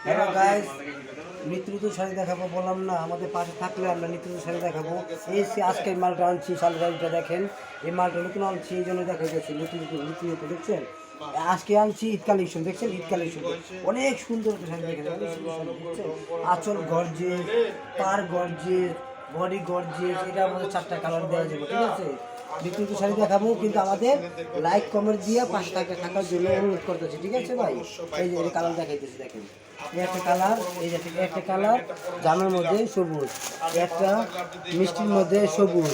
Hello guys, নিত্য নতুন শাড়ি দেখাবো বললাম না, আমাদের পাশে থাকলে আমরা নিত্য নতুন শাড়ি দেখাবো। এই আজকে মালটা আনছি, শাড়ি শাড়িটা দেখেন, এই মালটা নতুন আনছি, এই জন্য দেখা যাচ্ছে নতুন নতুন দেখছেন। আজকে আনছি ঈদ কালেকশন, দেখছেন ঈদ কালেকশন অনেক সুন্দর শাড়ি দেখেন, অনেক সুন্দর শাড়ি দেখছেন। আঁচল গর্জেস, পার গর্জেস, বডি গর্জেস, এটা আমাদের 4টা কালার দেওয়া যাবে, ঠিক আছে। নিত্য নতুন শাড়ি দেখাবো, কিন্তু আমাদের লাইক কমেন্ট দিয়ে পাশে থাকার জন্য অনুরোধ করতেছি, ঠিক আছে ভাই। এই যে কালার দেখাইতেছি, দেখেন এই একটা কালার, এই যে একটা কালার জামের মধ্যে সবুজ, একটা মিষ্টির মধ্যে সবুজ,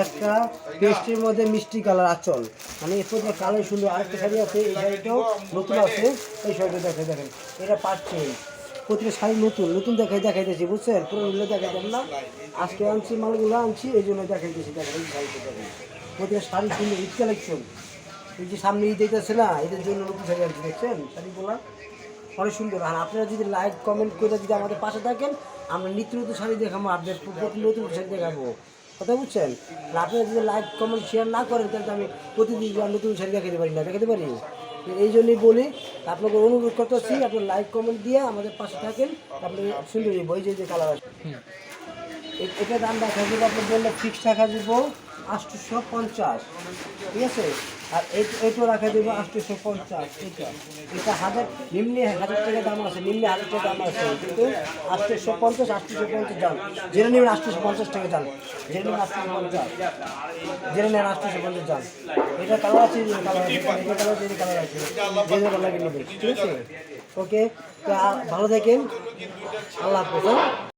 একটা পেস্টের মধ্যে মিষ্টি কালার আঁচল, মানে এর প্রতি কালার সুন্দর। আরেকটা শাড়ি আছে, এই শাড়িটাও নতুন আছে, এই শাড়িটা দেখেন এটা পাচ্ছেন। প্রতিটা শাড়ি নতুন নতুন দেখাইতেছি, বুঝছেন, পুরোগুলো দেখাইতেন না। আজকে আনছি মালগুলো আনছি, এই জন্য দেখাইতেছি, দেখেন এই শাড়িটা দেখেন, প্রতিটা শাড়ি সুন্দর, ঈদ কালেকশন। এই যে সামনে ঈদ দিতেছে না, ঈদের জন্য নতুন শাড়ি আনছি, দেখছেন শাড়িগুলো অনেক সুন্দর। আর আপনারা যদি লাইক কমেন্ট করে যদি আমাদের পাশে থাকেন, আমরা নিত্য নতুন শাড়ি দেখাবো, আপনাদের প্রতি নতুন শাড়ি দেখাবো, কথা বুঝছেন। আর আপনারা যদি লাইক কমেন্ট শেয়ার না করেন, তাহলে আমি প্রতিদিন নতুন শাড়ি দেখাতে পারি না, দেখাতে পারি। এই জন্যই বলি, আপনাকে অনুরোধ করতেছি, আপনার লাইক কমেন্ট দিয়ে আমাদের পাশে থাকেন, আপনি সুন্দর বই যে কালার আছে। এটা দাম রাখা যাবে, আপনি বললে ফিক্সড রাখা যাবো 850, ঠিক আছে। আর এইটা রাখা দেবো 850, এটা 1000, নিম্নে 1000 টাকা দাম আছে, নিম্নে 1000 টাকা দাম আছে, কিন্তু 850 দাম। জেনে নেবেন 850 টাকা দাম, জেনে নেবেন 850, জেনে নেন 850 দাম। এটা কালার আছে, কালার আছে, এটা কালার আছে, কালার আছে, যে কালার নেবেন, ঠিক আছে। ওকে, তো ভালো থাকেন, আল্লাহ হাফেজ।